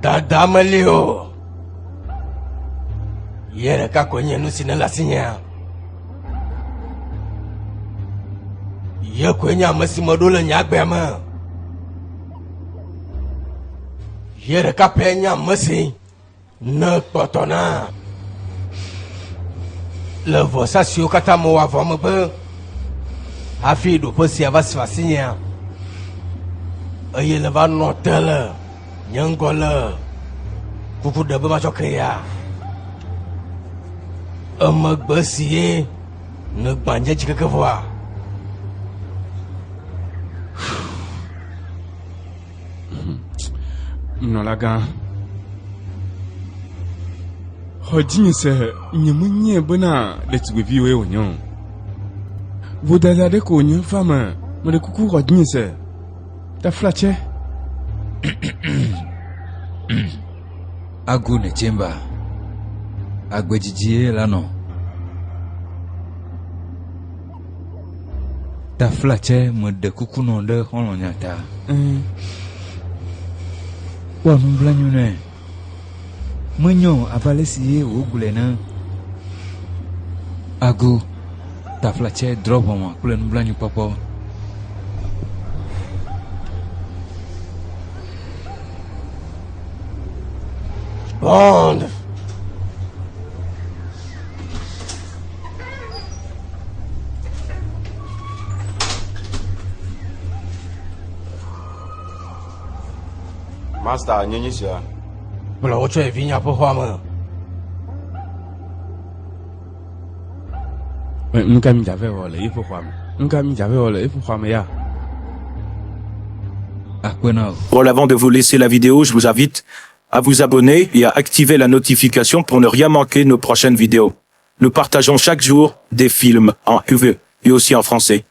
Dada malio. Yere ka kwenye nusi na lasinya. Ye kwenye amasi module nyagbe ama. Yere ka penya amasi. Ne potona. Le vosa sio kata mo avome be. Afi do posi avasi vasinya. Aye le va notele. Nyangole. Kuku dabe ma chokaya. Amak besi ne banja jika kevoa. Nolaga. Hodin se nyemunye bona letwe viwe onyon. Vodala de ko onyon fama, me de kuku hodin se. Ta flache. Agu ne chemba. Agwejijie lano. Ta flache me de kuku no de holonyata. Wa mblanyu ne. Menyo abalesi ogulena. Agu ta flache drop ma kule mblanyu papa. Bond. Master, nyenye sia. Bula ocho e vinya po hwama. Nka mi jave wole ifo kwam. Nka mi jave wole ifo kwam ya. Bon, avant de vous laisser la vidéo, je vous invite à vous abonner et à activer la notification pour ne rien manquer de nos prochaines vidéos. Nous partageons chaque jour des films en UV et aussi en français.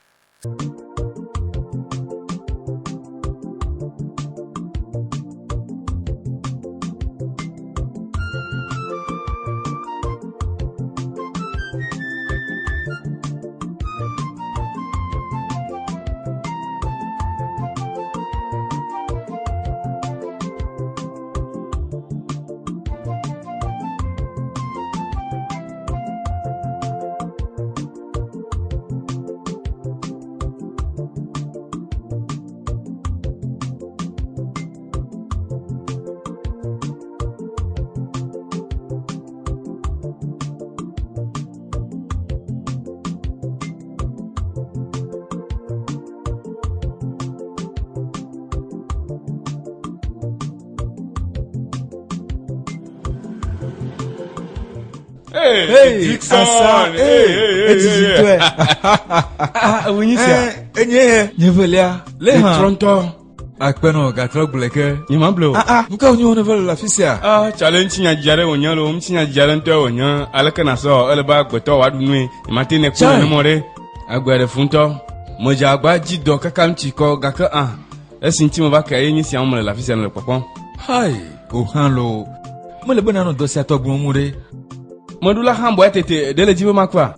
Hey, Dixon! Hey, Winisia! Nyevelia, Le Tronto! Akpeno, Gatro Bleke, Yimamblo! Muka onyo nevel la fisia. Challenge nya jare onyan lo, mchinya jare nto onyan, alaka so, eleba gbeto wadunwe, matine kuna nemore, agwere funto, moja agba jido kakamchiko gaka esinti mo ba ka yin si amole la fisia no popon. Hai, ohanlo. Mo le bonano dosia to gbonmure. Modula hambo etete dele jibe makwa.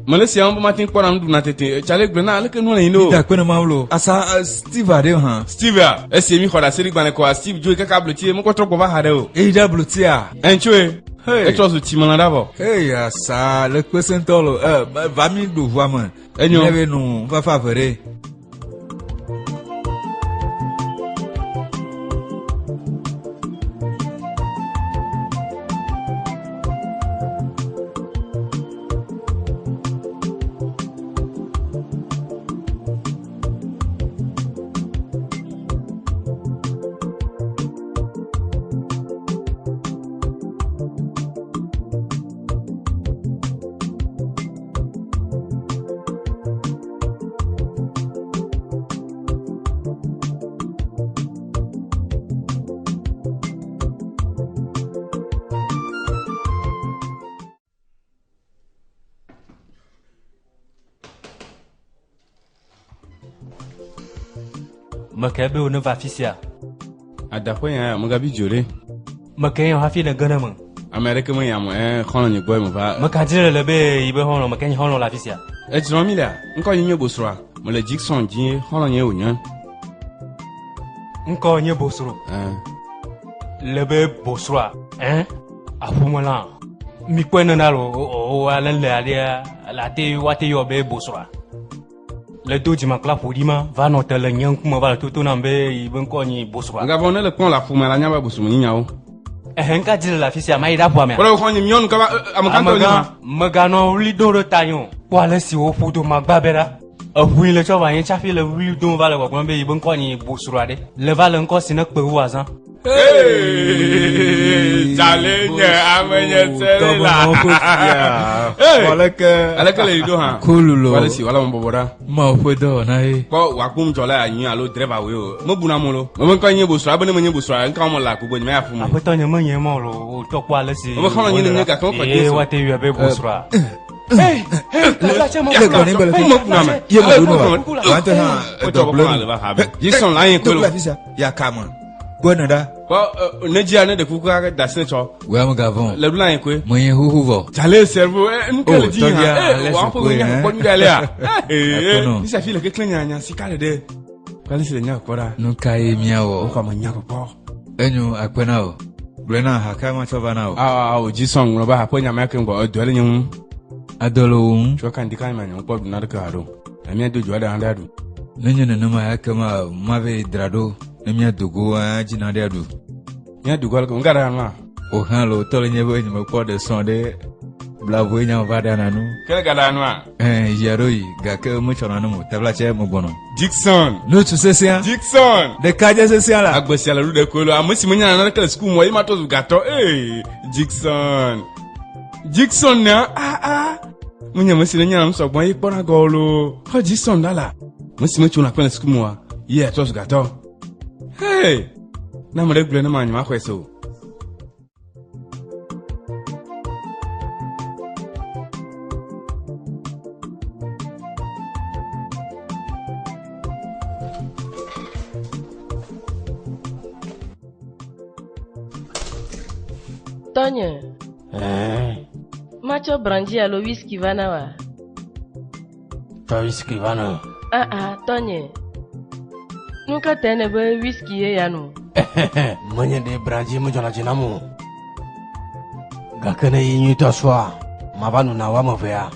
Mole si ambo matin kwa namdu na tete chale gbena aleke no ino. Da kwena mawlo. Asa Steve ade han. Steve esi mi khoda seri gbane ko Steve joe kaka blotie mo ko tropo ba hade o. Da blotia. Enchwe. Hey. E trozo ti mona davo. Hey asa le kwesentolo va mi do voama. Enyo. Neve no va favore. Makabe wani vafisia. Adakwe ya mugabi jore. Makayo hafi na gana mun. America mun ya mu khono ni boy mu ba. Makajire lebe ibe hono makanyi hono la fisia. E jiro mi la. Nko yin BOSROA. Mo le Jackson ji hono yen onyan. Nko nye BOSROA. le be BOSROA, hein? A fumala. Mi kwena nalo o ala le alia la te wate yo be BOSROA. Le doji makla fudima va no tele nyang kuma va tutu nambe ibn ko ni BOSROA. Nga bonne le pon la fumala nya ba busum ni nyao. Nka dile la fisi ama ida po me. Wala ko ni mion ka ba amakanto ni. Magano lido ro tayon. Kwa le si o fudu magbabera. Oui le cho va yin chafi le oui don va le ko be ibn ko ni BOSROA de. Le va le ko sinak pe wazan. Hey, challenge amenye tsela. Alaka le do ha. Kululo. Wala si wala mbobora. Ma fodo na e. Ko wakum chola yin alo driver we o. Mo buna mo lo. Mo kan yin BOSROA bone mo yin BOSROA nka mo la ko bo ni me afu mo. Apeto nye mo yen mo lo to kwa le si. Mo kan yin ni ka ko ko e wa te yo be BOSROA. Hey, la chama. Le goni bele. Mo buna me. Ye mo no. Wante ha. O to ko le ba ha be. Jison la yin ko lo. Ya kama. Bueno da. Ko ne ji ane de kuku ka da se cho. We am gavon. Le blanc ko. Mo yen huhuvo. Chale servo en ko le ji ha. Wa ko ko nya ko ni dale a. Akono. Isa file ke klenya nya sikale de. Kwali se nya ko da. No kai miawo. Ko ma nya ko po. Enyu akwena o. Blena hakama chobana o. O jison no ba ha po nya ma ke ngo do le nyum. Adolo. Cho kan di kan ma nyum po na de ka do. Ami do jo da anda do. Nenyo no ma yakama mave drado. Nemia dugo ajina de adu. Nya du gol ko ngara ma. O halo tole nyebo nyimo po de son de blavo nya vada nanu. Kele gada anwa. Yaroi ga ke mo chona no tabla che mo bono. Dixon. No tu se sia. Dixon. De kaja se sia la. Agbo sia la ru de ko lo amusi mo nya na kele school mo ima to gato. Dixon. Dixon na mo nya mo si nya am so gbon yi pona golo. Ho Dixon dala. Mo si mo chuna kele school mo wa. Ye to gato. Hey, na mo regular na man ma kweso. Tonye. Macho brandy alo whisky vana wa. Ta whisky vana. Tonye. Nuka tene be whisky ye yanu. Mwenye de brandy mo jona jinamu. Gakene yinyu to swa. Mabanu na wa mo vea.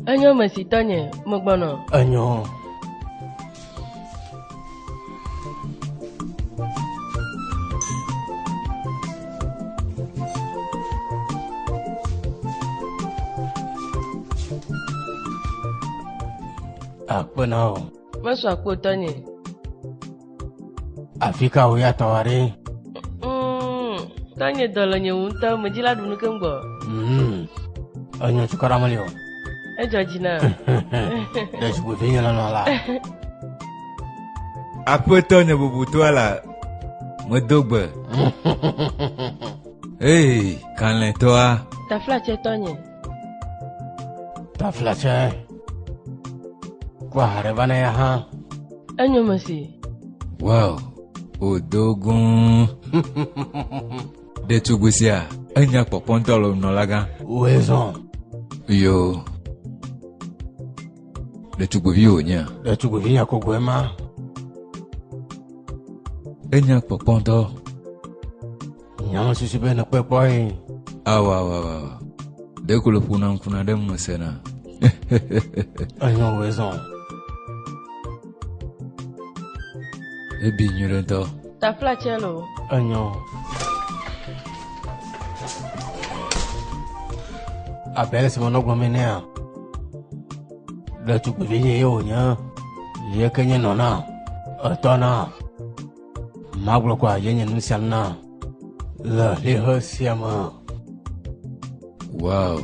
Anyo masi Tonye, mogbono. Anyo. Akpenao. Maso akpo Tonye. Afika uya tawari. Tonye dolo nye unta mejila dunu kembo. Anyo chukara malio. Jina. Desu bufinya la la. Apo Tonye bubutu ala. Modogbe. Hey, kanle toa. Ta flache Tonye. Ta flache. Kwa harevana ya ha. Anyo masi. Wow. Odogun. De tugusia. Enya popontolo nolaga. Uezon. Yo. De tuguvio nya. De tuguvinya kogwema. Enya poponto. Nyama sisibe na pepoi. Awa. De kulopuna dem musena. Anyo uezon. Ebi nyurento. Ta flache lo. Anyo. Abele si mono gwomenea. De tuguvinya yo nya. Ye kenye nona. Atona. Maglo kwa yenye nusiana. La liho siama. Wow.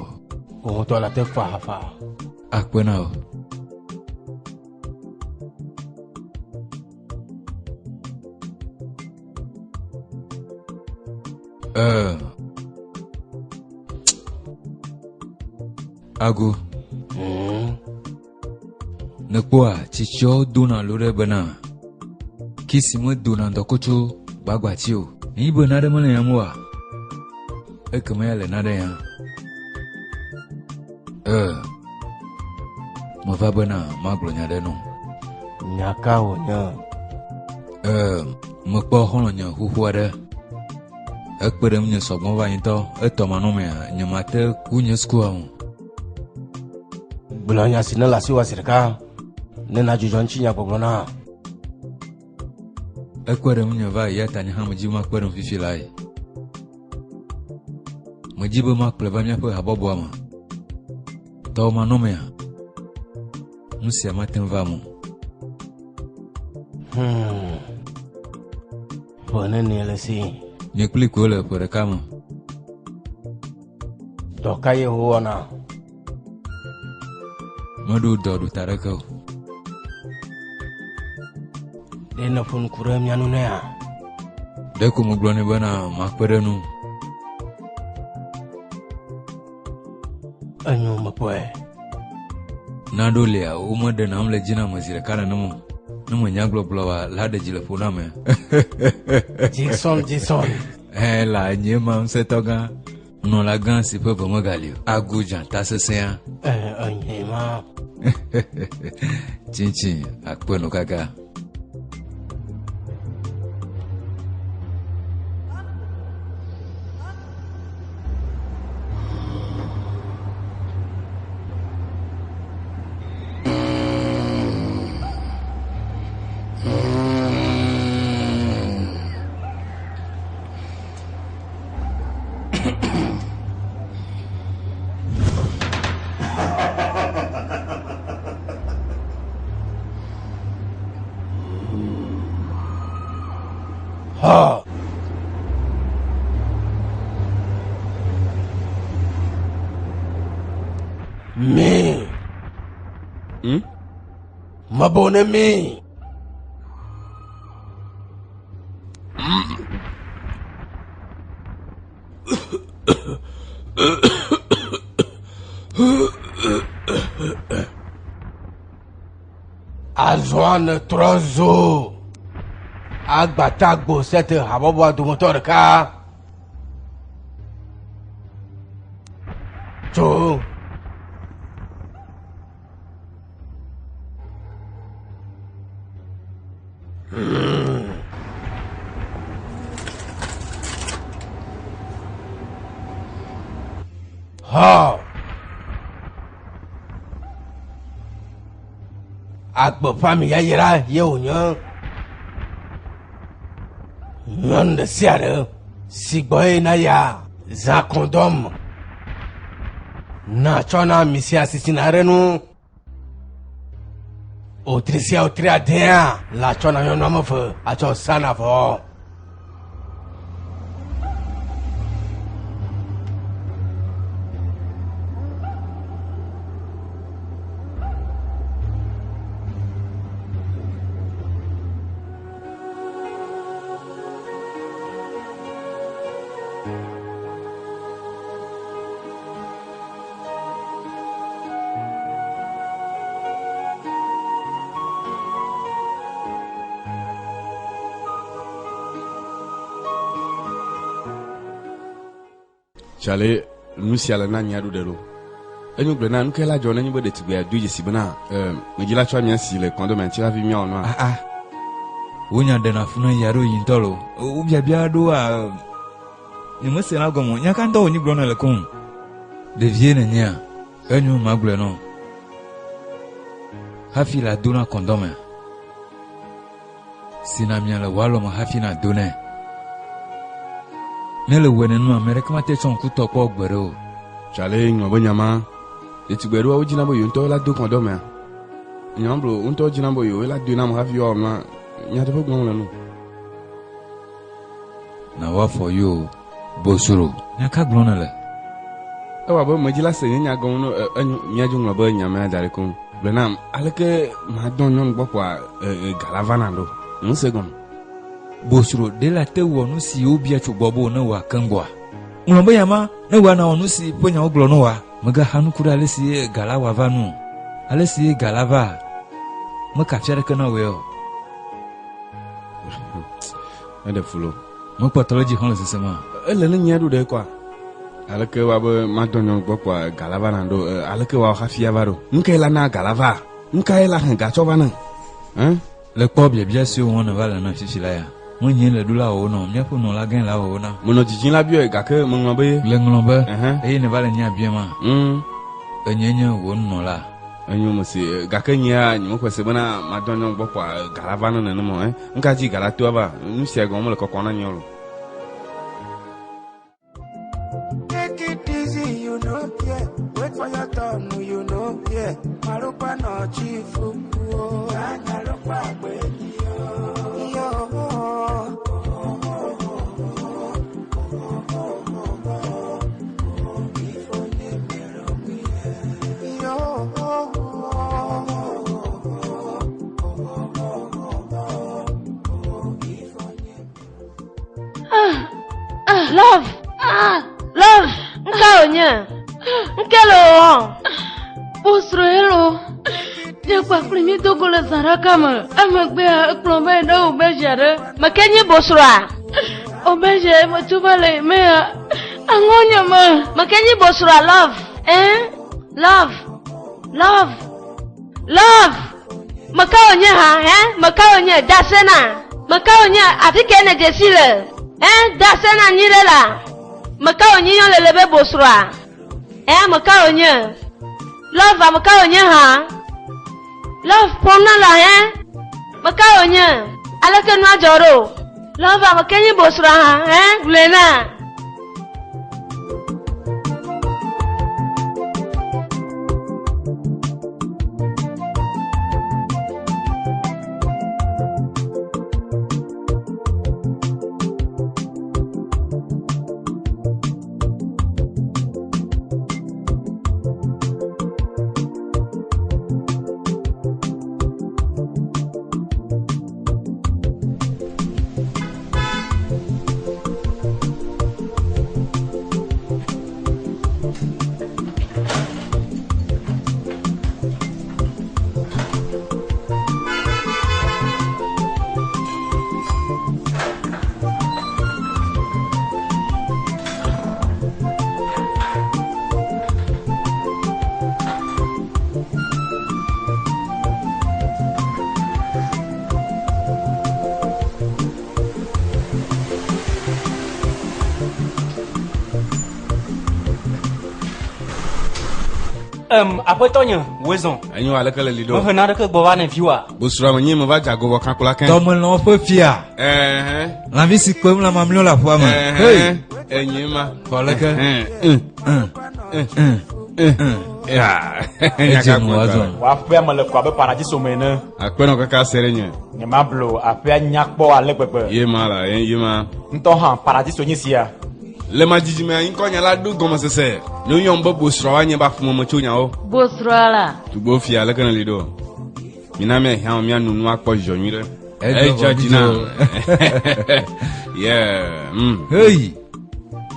Umoto la te fahafa. Akwenao. Agu. Nekwa chicho duna lure bana. Kisimu duna ndokuchu bagwachio. Ni bonade mole yamwa. Ekamele nade ya. Mova bana maglo nyade no. Nyaka o nya. Mokpo hono nya huhuade. ekpedem nye sɔgbɔn va yintɔ etɔmanɔmea nye mate ku nye skua o. Gblɔnya si ne le asiwɔ si ɖeka ne na dzudzɔ ŋuti nya gbɔgblɔ na. Ekpedem nye va ya ta nye hã medzi ma kpedem fifi la yi. Medzi be ma kplɔ va míaƒe habɔbɔa me. Tɔwo manɔmea nu sia mate va mo. Ƒe nene le si. Nye kpli koe le ƒe ɖeka me. Dɔ ka ye wo wɔna? Meɖo dɔ ɖo ta ɖeke o. Ɖe ne ƒo nuku ɖe mia nu ne ya? Ɖe ko megblɔ nɛ bena makpe ɖe nu. Enyo mekpɔe. Naɖo lia womeɖe nam le dzi na me zi ɖeka nene mo. Ne me nya gblɔgblɔ wa la ɖe dzi le ƒo na me. Jason. La nye ma ŋusẽtɔ gã. Nɔla gã si ƒe ve megali o. Ago dzata sesẽa. Enye ma. Tsitsi akpe no kaka. Ha. Me. Mabone me. Azwan trozo. Agbatagbo cette habobo adomoto ɖeka. Tso. Ha. Agbo fami ya yira ye onyo. Nyɔnu ɖe sia ɖe si gbɔ yina ya zã kɔndɔm na tsɔ na misi asisina ɖe nu. Wotri sia wotri adea la tsɔ na nyɔnu ame eve atsɔ sana vɔ. Chale nu sia le na nya ɖo ɖe ɖo. Enyo gblɔ na nu ke la dzɔ nenye be ɖetugbi ado dzesi bena medzila tsɔ mia si le kɔndɔme ŋuti hafi miawɔ nua. Wonya ɖena fu ne ya ɖo yintɔ lo. Wo biabia ɖoa nyemese la gɔme. Nyakantɔ wonyi gblɔ ne le kom. Ɖevie nenia enyo magblɔe no. Hafi la do na kɔndɔme. Sina mia le walo me hafi na do ne. Mele wene nu amere kama te chon kutɔ kpɔ gbere o. Chale ŋlɔ be nyama. Ɖetugbi ɖoa wo dzina be yewo ŋutɔ la do kɔndɔmea. Nyama blo ŋutɔ dzina be yewo la do na me hafi wɔ mla nyateƒe gblɔm le nu. Na wa for you bosro. Nyaka gblɔ ne le. Ewa be medzila se nye nyagɔm no enyo miadzo ŋlɔ be nyama da ɖe kom. Gblɔ nam aleke madɔ nyɔnu gbɔ kɔa galava na ɖo. Ŋuse gɔm. Bosro de la te wɔ nu si wo bia tso gbɔbo ne wa kengboa. Ŋlɔ be yama ne wa na wɔ nu si ƒe nyawo gblɔ no wa. Mega hanu ku ale si gala wa va nu. Ale si gala va. Me kafia ɖeke na wo. Ede fulo. Me kpɔtɔ le dzi xɔ le sesema. Ele ne nya ɖo ɖe kɔa. Aleke wa be madɔ nyɔnu gbɔ kɔa galava na ɖo. Aleke wa hafi va ɖo. Nuka la na galava. Nuka la hã gatsɔ va ne. Le kpɔ biabia si wo wɔna va le na fifi la ya. Mo nye le du la o no, mia fu no la gen la o na. Mo no jijin la bio ga ke mo nglo be. Le nglobe. Eh. E ne vale nya bien ma. Enyenye wo no la. Enyo mo se ga ke nya nyi mo kwese bana ma don no gbo kwa galava no ne mo nka ji gala to ba nu se go mo le kokona nyolo. Take it easy, you know, yeah. Wait for your turn, you know, yeah. Marupa no chifu, oh. Marupa baby, yo. Love. Love. Nkaonya. Nkelo. BOSROA hello. Je kwa primi dogo le zaraka ma. Amagbe a plomba ndo obejare. Makenye BOSROA. Obeje mo tubale me angonya ma. Makenye BOSROA love. Love. Love. Love. Makaonya ha, Makaonya dasena. Makaonya atike na jesile. Dasena nyirela. Makaonya yon lelebe BOSROA. Makaonya. Love makaonya ha. Love pona la Makaonya. Alake nwa joro. Love makenye BOSROA ha, Glena. Après Tonya, Wezon. Enyo ala kala lido. Mo hana de bo wana viwa. BOSROA manye mo va jago wa kankula kan. Tomo lo pe fia. La vie si comme la mamlo la fois ma. Hey. Enyema. Kola ke. Ya. Eje mo azon. Wa fe ma le kwa be paradis somene. Akpeno kaka serenye. Ni ma blo ape nyakpo ale pepe. Ye mala, ye ma. Nto han paradis onyisia. Le ma jiji me yin ko nya la du gomo sese. No yon bo BOSROA wa nye ba fumo mo chunya o. BOSROA la. Tu bo fi ala kana lido. Mina me ha mi anu nu akpo jonyu de. Jajina. Yeah. Hey.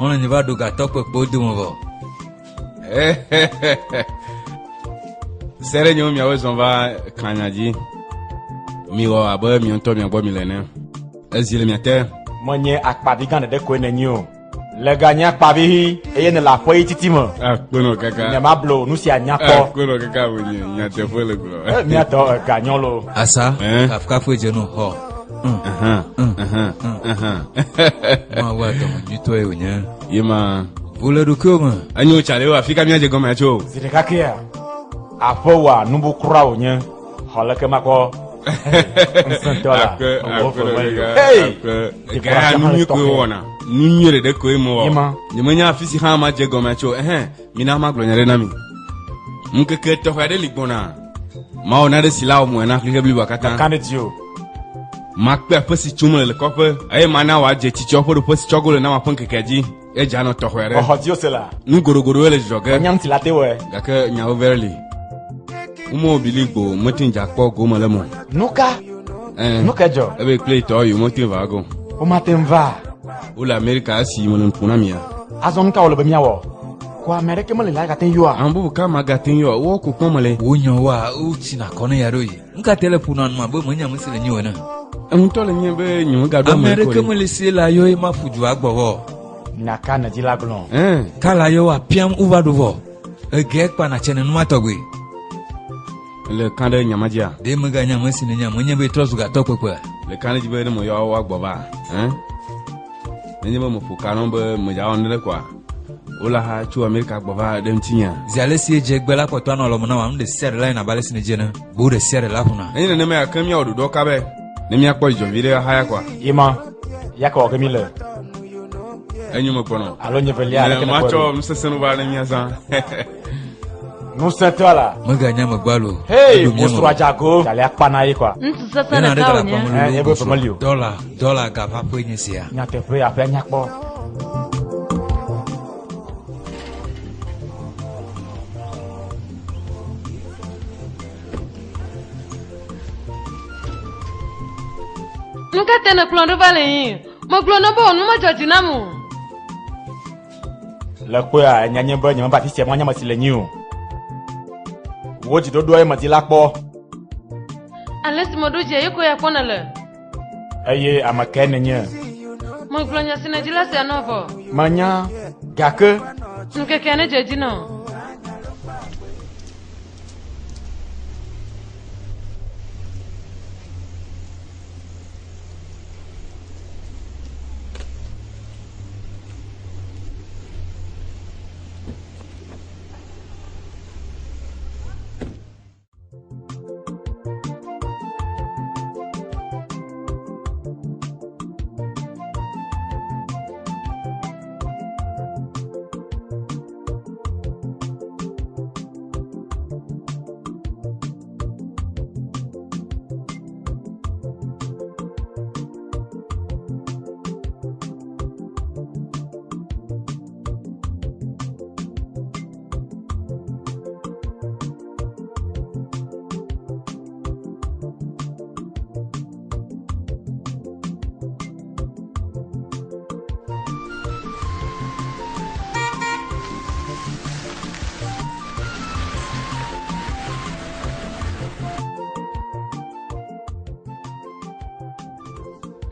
On ne va do ga top po de mo bo. Sere nyo mi awezon va kanyaji. Mi wo abo mi onto mi agbo mi lene. Ezile mi ate. Monye akpabi gan de ko enenyi o. Le ganya akpabi eye ne la foi titi mo. Akpeno kaka. Ni ma blo nu si anyakpo. Akpeno kaka wonye nyate fo le bro. Mi ato ganyon lo. Asa. Afka fo je no ho. Ma wa to mo nyito e onya. Yema. Vole do koma. Anyo chale wa fika mi aje goma cho. Zideka kia. Afo wa nubu kura onye. Holeke mako. $100. Hey! Ga nu mi ko wona. Nu nyere de ko mo. Ni manya afisi ha ma je goma cho. Mina ma glonyare na mi. Mkeke to hade ligbona. Ma ona de sila o mo na klike bli wakata. Kanetio. Makpe pesi chumo le kope. Aye mana wa je chicho po pesi chogolo na ma pon kekeji. E jano to hwere. Ohotio sela. Nu gorogoro le joge. Nyam tilate we. Gake nya overly. Umo biligbo motin jakpo go mo le mo. Nuka. Nuka jo. Ebe play to you motin va go. O matem va. O la America si mo mpuna mia. Azon ka ole be miawo. Kwa America mo le la gaten yo a. Ambu ka magatin yo wo ko pon mo le. Wonyo wa uchi na kono ya royi. Nka telepon anu ma bo mo nya mo sele nyi wona. Nto le nyi be nyi ga do mo ko. America mo le se la yo ma fuju agbowo. Na kana di la glon. Kala yo wa piam uva dovo. Ege pa na chene numa togwe. Le kande nyamadia. De mga nyama sine nyama nye be trosu ga tokwe kwa. le kan ji be ne mo yo wa gbo ba hein ne mo fu kan be mo ja on le kwa ola ha chu America gbo ba dem tinya ziale si je gbela ko to na lo mo na am de ser la na bale sine je na bo de ser la huna ne me akam ya ododo ka be ne mi akpo jo video ha ya kwa ima yaka o kemi le enyu mo kono alo nyevelia le ma cho msesenu ba ne mi asa nous c'est toi là maganya magbalo hey BOSROA jago dale akpana yi kwa Ntu sasa na ka onya. ebe family dollar ga pa po nyi sia nya te pre ape nya kpo Nuka tena klon do vale yin. Mo klon no bo nu ma joji na mu. le kwa nya nye ba nya ba ti se mo nya ma si le nyu wo ji do do e ma ti la kpo Unless mo do je yiko ya kona le. eye amake ne nye Mo klon ya sina jila se anovo. manya gake Nuka kene joji no.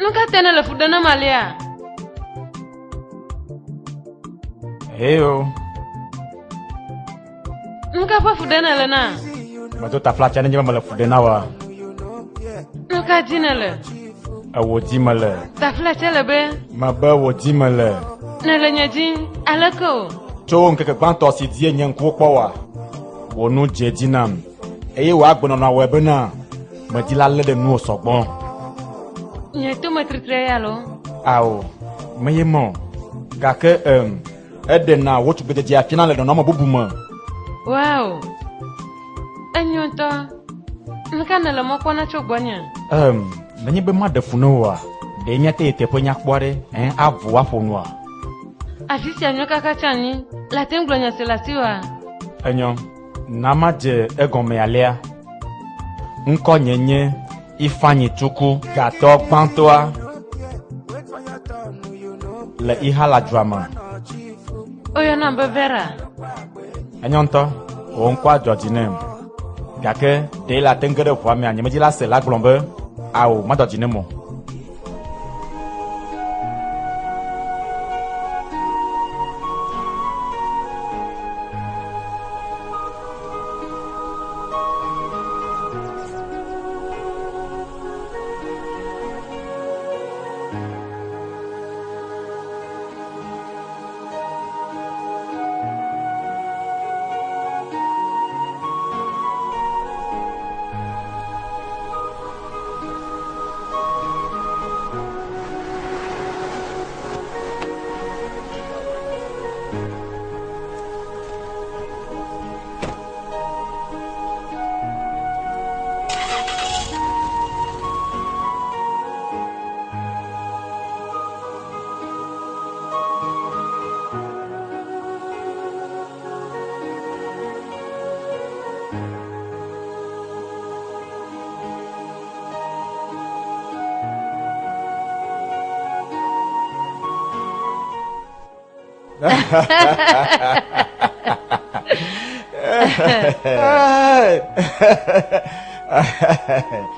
Nuka tena le fudana malia. heyo Nuka pa fudana le na. ma to ta fla cha ne nya ma le fu de na wa Nuka jina le. awo ti ma le Ta fla chele be. ma ba wo ti ma le Na le nyaji alako. cho nke ke gban to si die nya nku kpo wa wo nu je dinam eye wa gbono na we be na ma di la le de nu osogbon Nye tu matritre ya lo. awo meye mo gake ede na wo tu be de afina le no ma bubu mo Wow. Anyonto. Nuka na le mo kona chogbonya. menye be ma de funu wa de nya te po nya kpore avu afonu a Afisi anyoka kachani. La tenglo nya selasiwa. enyo na ma je egon me alia nko nyenye ifanyi chuku gato kpantoa le ihala drama Oyo na mbevera. enyo nto o nkwa jojinem gake de la tengere vwa me anyeme la se la glombe awo ma jojinemo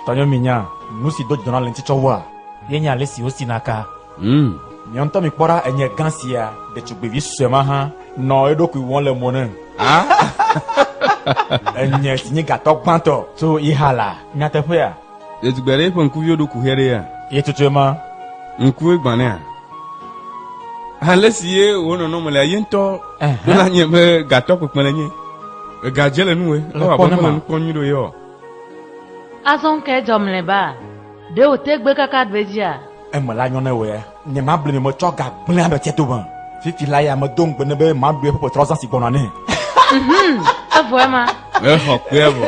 Tonyo minya, nusi doji dona lenti chowa. Yenya lesi osi naka. Nyonto mi pora enye gansia de chugbevi sema ha. No edoku won le monen. Enye sinye gato kwanto. So ihala. Nyate pea. Le tugbere pour un coup vieux de courir. Et tout le monde. Un coup est bané. Allez-y, on en a un to. On a un gâteau pour me gardez le nous. On va prendre un connu de yo. Azon ke jom le ba. De o tek be kaka dvedia. E me la nyone we. Ne ma ble me cho ga ble be tieto ban. Fifi la ya me dong be ne be ma due pour 3 ans si bonane. Vraiment. Kwebo.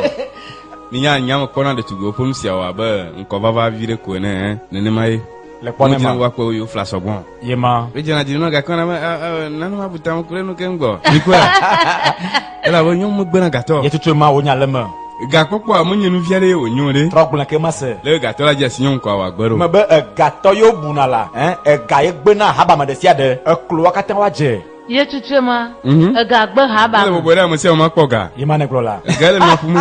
Minya nyama kona de tugo pom sia wa ba nko baba vire ko ne ne mai. Le pone ma wa ko yo flash bon. Yema. Be jana di no ga kona nanu ma buta ko no kengo. Diko. Ela wo nyom mo gbena gato. Ye tutu ma wo nya lema. Ga popo amunye nu viare o nyore. Trop blanc ke ma se. Le gato la je sinyon ko wa gbero. Me be gato yo bunala, ga ye gbena haba ma de sia de. Klo wa katan wa je. Ye tutu ma. Ga gbe haba. Le bobo da mo se o ma poga. Yema ne glo la. Ga le no fumu.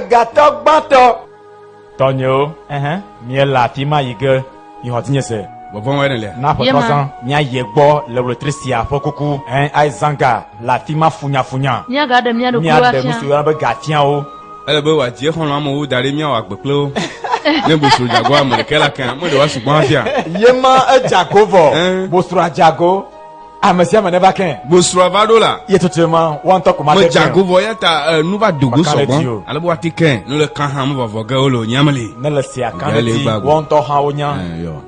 Gato gbato. Tonyo, mi la fi ma yige. Yi hotinye se. Bobo wa le. Na po 3 ans, mi a ye gbo le retrisia fo kuku, ai zanga, la fi ma funya. Mi a ga de mi a do mi a de musu ya be gatian o. Ele be wa die hon mo dare mi wa gbeplo. Ne bosu jago amore kela kan mo de wa sugbon afia. Yema jagovo. Bosro jago. Amasia me ne ba kan. Bosro vadola. Ye totalement, wan to kuma de. Mo jagovo ya ta nu ba dogo sogbon. Ale bo ati kan, no le kan ha mo voga olo nyamale. Ne le sia kan ti wan to ha o nya. Yo.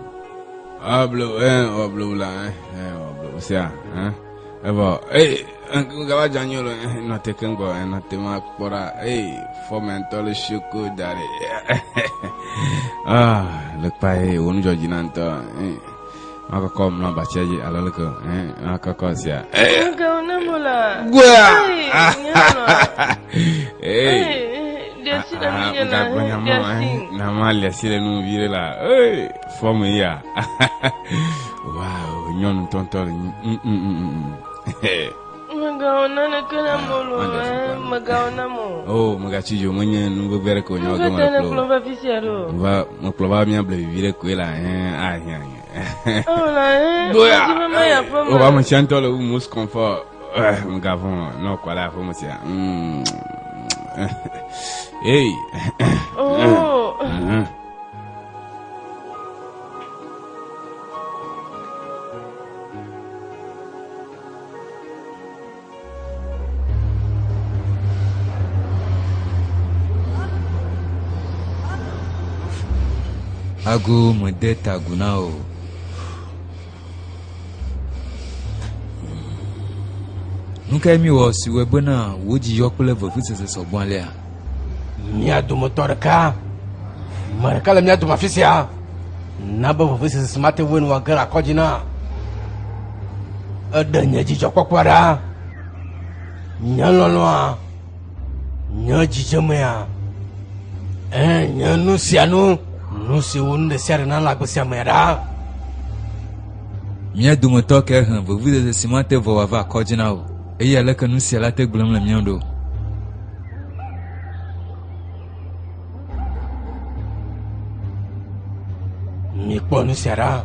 Oblo la oblo sia, Ebo, ngaba janyolo no tekengo no tema pora, fomento le shoko dare. Le pai wonu jojinanto, aka kom na bacheji alaleko, aka kosia. Nga una mola. Gua. Dia si da minha na malia sile no vire la. Fome ya. Wow, nyon tontor. Magaona na kana molo, magaona mo. Oh, magachi jo mwenye nugo bere ko nyoga ma ma plo. Va fisiero. Va mo plova mi able vivire ko la Oh la Oh, va mo chanto le mus confort. Mo gavon no kwala fo mo sia. Hey. Oh. Ago modeta gunao. Nunca mi wo si we bona wo ji yokule vo fi se so bon le a. Mia do motor ka. Marka la mia do mafisia. Na ba vo fi se smate won wa gara kojina. Adanya ji jokokwara. Nyalolwa. Nya ji jamea. Nya nusianu. Nusi wonde ser na la gosia mera. Mia do motor ke han vo fi se smate vo wa va kojina o. E ya le kanu si ala te gblom le miando. Mi ponu sera.